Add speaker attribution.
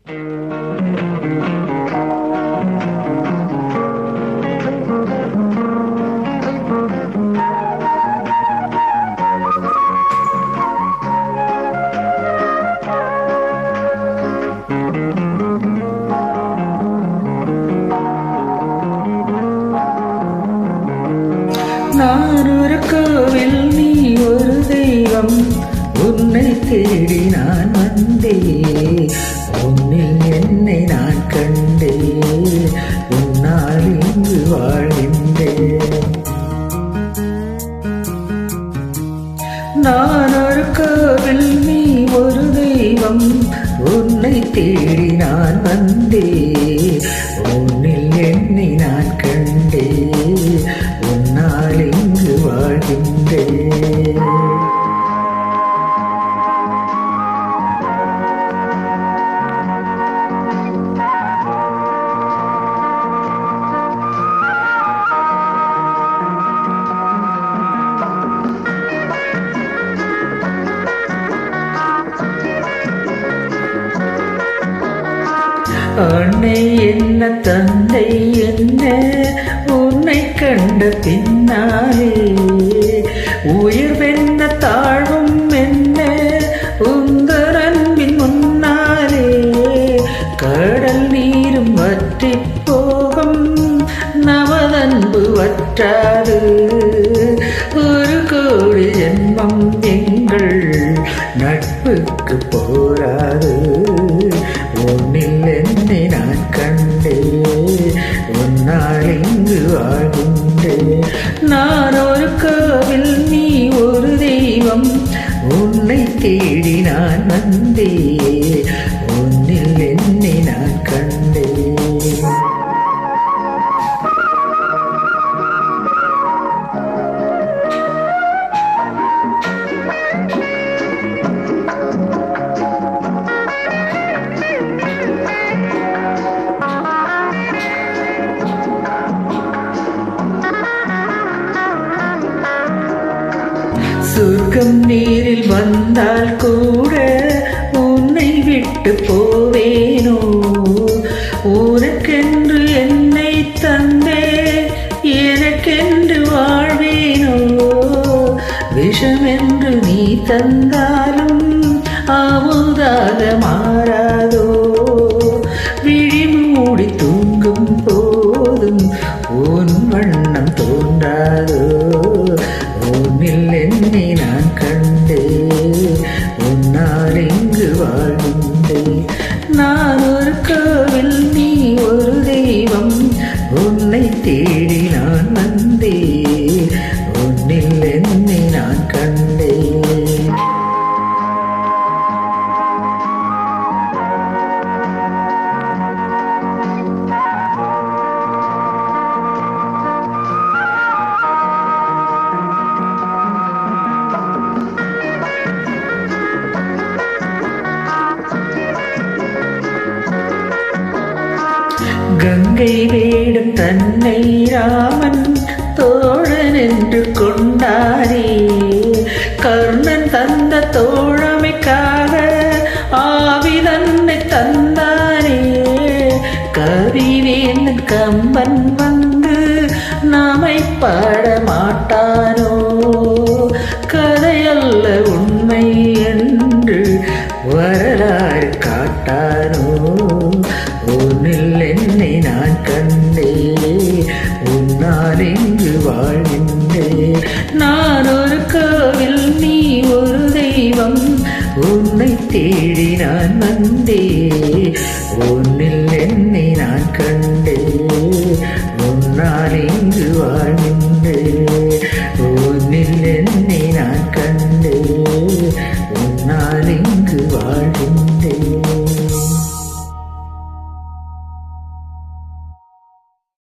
Speaker 1: நான் ஒரு கோவில், நீ ஒரு தெய்வம், உன்னை தேடி நான் வந்தேன், உன்னில் என்னை நான் கண்டேன், உன்னால் இங்கு வாழ்கின்றேன். நான் ஒரு கோவில், நீ ஒரு தெய்வம், உன்னை தேடி நான் வந்தேன், உன்னில் என்னை நான் கண்டேன், உன்னால் இங்கு வாழ்கின்றேன். அன்னை என்ன தந்தை என்ன உன்னை கண்ட பின்னாலே, உயர்வென்ன தாழ்வும் என்ன உந்தன் அன்பின் முன்னாலே, கடல் நீரும் வற்றி போகும் நமதன்பு வற்றாது, ஒரு கோடி ஜென்மம் எங்கள் நட்புக்கு போராது, உன்னில் என்னை நான் கண்டேன், உன்னால் இங்கு வாழ்கின்றேன். நான் ஒரு கோவில், நீ ஒரு தெய்வம், உன்னை தேடி நான் வந்தேன், உன்னில் என்னை நான் கண்டேன். சொர்க்கம் நீரில் வந்தால் கூட உன்னை விட்டு போவேனோ, உனக்கென்று என்னை தந்தே எனக்கென்று வாழ்வேனோ, விஷமென்று நீ தந்தாலும் அமுதாக மாறாதோ, விழி மூடி தூங்கும் போதும் உன் வண்ணம் தோன்றாதோ, உன்னில் என்னை நான் கண்டேன், உன்னால் இங்கு வாழ்கின்றேன். நான் ஒரு கோவில், நீ ஒரு தெய்வம், உன்னை தேடி நான் வந்தேன், உன்னில் என்னை நான் கண்டேன். கங்கை வேடும் தன்னை ராமன் தோழன் என்று கொண்டாரே, கர்ணன் தந்த தோழமைக்காக ஆவி தன்னை தந்தாரே, கவிவேந்தன் கம்பன் வந்து நாமை பாட மாட்டானோ, கதையல்ல உண்மை என்று வரலாறு காட்டானோ, உன்னில் என்னை நான் கண்டேன், உன்னால் இங்கு வாழ்கின்றேன். நான் ஒரு கோவில், நீ ஒரு தெய்வம், உன்னை தேடி நான் வந்தேன்,